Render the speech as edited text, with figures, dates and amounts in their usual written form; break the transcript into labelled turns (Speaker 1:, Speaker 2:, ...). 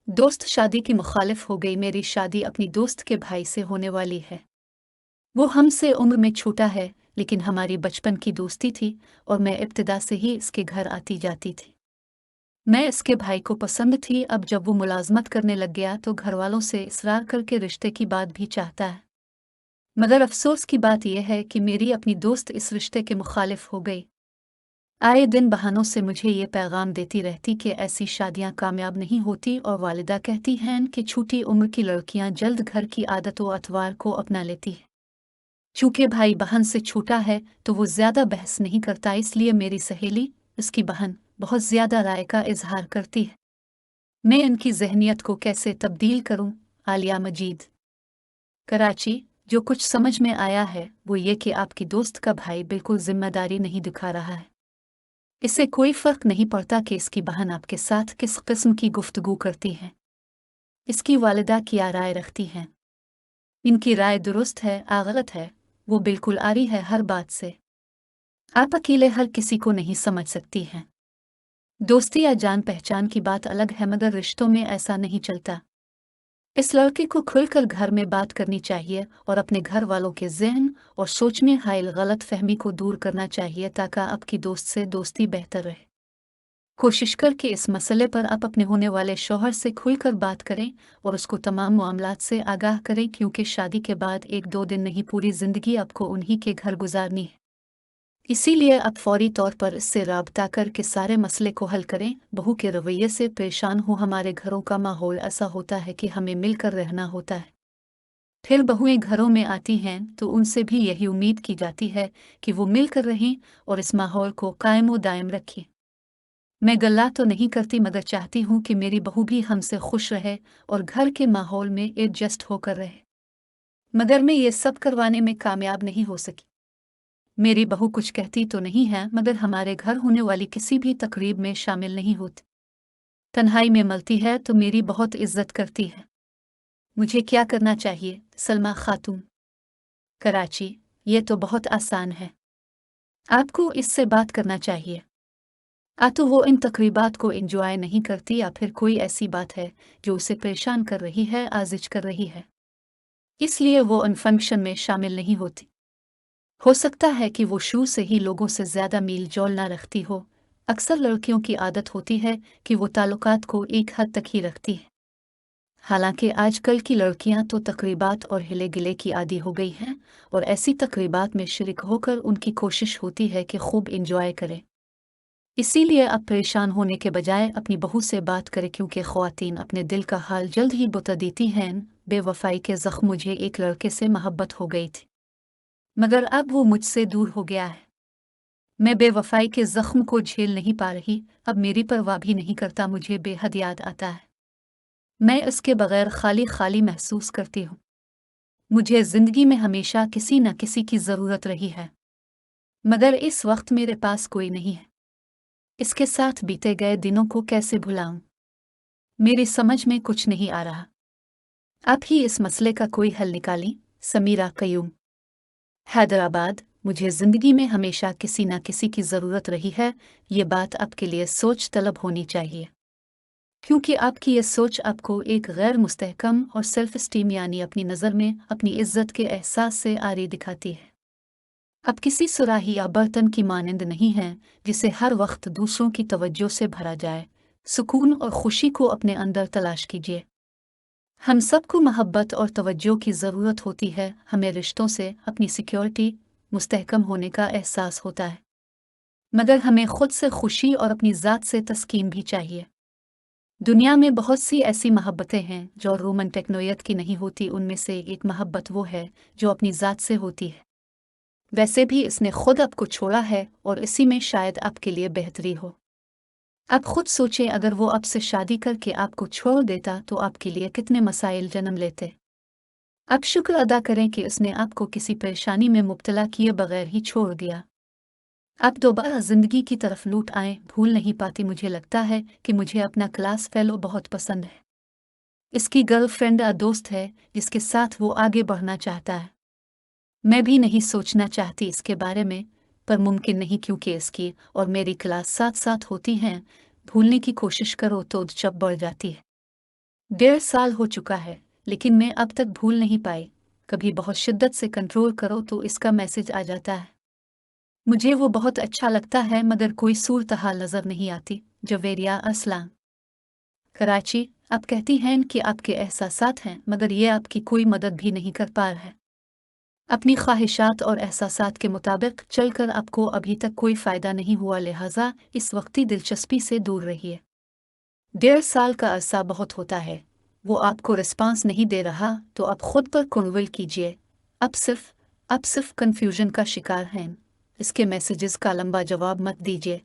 Speaker 1: दोस्त शादी की मुखालिफ हो गई। मेरी शादी अपनी दोस्त के भाई से होने वाली है। वो हमसे उम्र में छोटा है, लेकिन हमारी बचपन की दोस्ती थी और मैं इब्तिदा से ही इसके घर आती जाती थी। मैं इसके भाई को पसंद थी। अब जब वो मुलाजमत करने लग गया तो घर वालों से इसरार करके रिश्ते की बात भी चाहता है। मगर अफसोस की बात यह है कि मेरी अपनी दोस्त इस रिश्ते के मुखालिफ हो गई। आए दिन बहानों से मुझे ये पैगाम देती रहती कि ऐसी शादियां कामयाब नहीं होती, और वालिदा कहती हैं कि छोटी उम्र की लड़कियां जल्द घर की आदतों अतवार को अपना लेती हैं। चूंकि भाई बहन से छोटा है तो वो ज्यादा बहस नहीं करता, इसलिए मेरी सहेली, उसकी बहन, बहुत ज्यादा राय का इजहार करती है। मैं इनकी जहनियत को कैसे तब्दील करूं? आलिया मजीद, कराची। जो कुछ समझ में आया है वो ये कि आपकी दोस्त का भाई बिल्कुल जिम्मेदारी नहीं दिखा रहा है। इससे कोई फर्क नहीं पड़ता कि इसकी बहन आपके साथ किस किस्म की गुफ्तगू करती है। इसकी वालिदा क्या राय रखती हैं? इनकी राय दुरुस्त है या गलत है, वो बिल्कुल आरी है हर बात से। आप अकेले हर किसी को नहीं समझ सकती हैं। दोस्ती या जान पहचान की बात अलग है, मगर रिश्तों में ऐसा नहीं चलता। इस लड़के को खुलकर घर में बात करनी चाहिए और अपने घर वालों के ज़हन और सोच में हाइल गलत फहमी को दूर करना चाहिए, ताकि आपकी दोस्त से दोस्ती बेहतर रहे। कोशिश कर कि इस मसले पर आप अपने होने वाले शौहर से खुलकर बात करें और उसको तमाम मामलात से आगाह करें, क्योंकि शादी के बाद एक दो दिन नहीं, पूरी ज़िंदगी आपको उन्हीं के घर गुजारनी है। इसीलिए आप फौरी तौर पर इससे राबता करके सारे मसले को हल करें। बहू के रवैये से परेशान हो। हमारे घरों का माहौल ऐसा होता है कि हमें मिलकर रहना होता है। फिर बहुएं घरों में आती हैं तो उनसे भी यही उम्मीद की जाती है कि वो मिलकर रहें और इस माहौल को कायम व दायम रखें। मैं गल्ला तो नहीं करती, मगर चाहती हूँ कि मेरी बहू भी हमसे खुश रहे और घर के माहौल में एडजस्ट होकर रहे। मगर मैं ये सब करवाने में कामयाब नहीं हो सकी। मेरी बहू कुछ कहती तो नहीं है, मगर हमारे घर होने वाली किसी भी तकरीब में शामिल नहीं होती। तन्हाई में मलती है तो मेरी बहुत इज्जत करती है। मुझे क्या करना चाहिए? सलमा खातून, कराची। ये तो बहुत आसान है। आपको इससे बात करना चाहिए। तो वो इन तकरीबात को एंजॉय नहीं करती, या फिर कोई ऐसी बात है जो उसे परेशान कर रही है, आजिज कर रही है, इसलिए वो उन फंक्शन में शामिल नहीं होती। हो सकता है कि वो शुरू से ही लोगों से ज्यादा मील जोल ना रखती हो। अक्सर लड़कियों की आदत होती है कि वो ताल्लुकात को एक हद तक ही रखती है। हालांकि आजकल की लड़कियां तो तकरीबात और हिले गिले की आदी हो गई हैं, और ऐसी तकरीबात में शरीक होकर उनकी कोशिश होती है कि खूब इंजॉय करें। इसीलिए अब परेशान होने के बजाय अपनी बहू से बात करें, क्योंकि ख्वातीन अपने दिल का हाल जल्द ही बता देती हैं। बेवफाई के जख्म। मुझे एक लड़के से मोहब्बत हो गई थी, मगर अब वो मुझसे दूर हो गया है। मैं बेवफाई के जख्म को झेल नहीं पा रही। अब मेरी परवाह भी नहीं करता। मुझे बेहद याद आता है। मैं इसके बगैर खाली खाली महसूस करती हूँ। मुझे जिंदगी में हमेशा किसी न किसी की जरूरत रही है, मगर इस वक्त मेरे पास कोई नहीं है। इसके साथ बीते गए दिनों को कैसे भुलाऊं? मेरी समझ में कुछ नहीं आ रहा। आप ही इस मसले का कोई हल निकालें। समीरा कयूम, हैदराबाद। मुझे जिंदगी में हमेशा किसी न किसी की जरूरत रही है। ये बात आपके लिए सोच तलब होनी चाहिए, क्योंकि आपकी ये सोच आपको एक गैर मुस्तहकम और सेल्फ स्टीम यानी अपनी नज़र में अपनी इज्जत के एहसास से आरी दिखाती है। आप किसी सुराही या बर्तन की मानंद नहीं हैं जिसे हर वक्त दूसरों की तवज्जो से भरा जाए। सुकून और खुशी को अपने अंदर तलाश कीजिए। हम सबको मोहब्बत और तवज्जो की ज़रूरत होती है। हमें रिश्तों से अपनी सिक्योरिटी, मुस्तहकम होने का एहसास होता है, मगर हमें खुद से खुशी और अपनी ज़ात से तस्कीन भी चाहिए। दुनिया में बहुत सी ऐसी मोहब्बतें हैं जो रोमांटिक नोयत की नहीं होती। उनमें से एक मोहब्बत वो है जो अपनी ज़ात से होती है। वैसे भी इसने खुद आपको छोड़ा है और इसी में शायद आपके लिए बेहतरी हो। आप खुद सोचें, अगर वो आपसे शादी करके आपको छोड़ देता तो आपके लिए कितने मसाइल जन्म लेते। आप शुक्र अदा करें कि उसने आपको किसी परेशानी में मुब्तला किए बगैर ही छोड़ दिया। आप दोबारा जिंदगी की तरफ लौट आए। भूल नहीं पाती। मुझे लगता है कि मुझे अपना क्लास फेलो बहुत पसंद है। इसकी गर्लफ्रेंड या दोस्त है जिसके साथ वो आगे बढ़ना चाहता है। मैं भी नहीं सोचना चाहती इसके बारे में, पर मुमकिन नहीं, क्योंकि इसकी और मेरी क्लास साथ साथ होती हैं। भूलने की कोशिश करो तो जब बढ़ जाती है। 1.5 साल हो चुका है, लेकिन मैं अब तक भूल नहीं पाई। कभी बहुत शिद्दत से कंट्रोल करो तो इसका मैसेज आ जाता है। मुझे वो बहुत अच्छा लगता है मगर कोई सूरत हाल नज़र नहीं आती। जवेरिया असलाम, कराची। आप कहती हैं कि आपके एहसासात हैं मगर ये आपकी कोई मदद भी नहीं कर पा रहा है। अपनी ख्वाहिशात और एहसासात के मुताबिक चलकर आपको अभी तक कोई फ़ायदा नहीं हुआ, लिहाजा इस वक्ती दिलचस्पी से दूर रहिए। 1.5 साल का अरसा बहुत होता है। वो आपको रिस्पांस नहीं दे रहा तो आप खुद पर कंट्रोल कीजिए। अब सिर्फ कन्फ्यूजन का शिकार हैं। इसके मैसेजेस का लंबा जवाब मत दीजिए।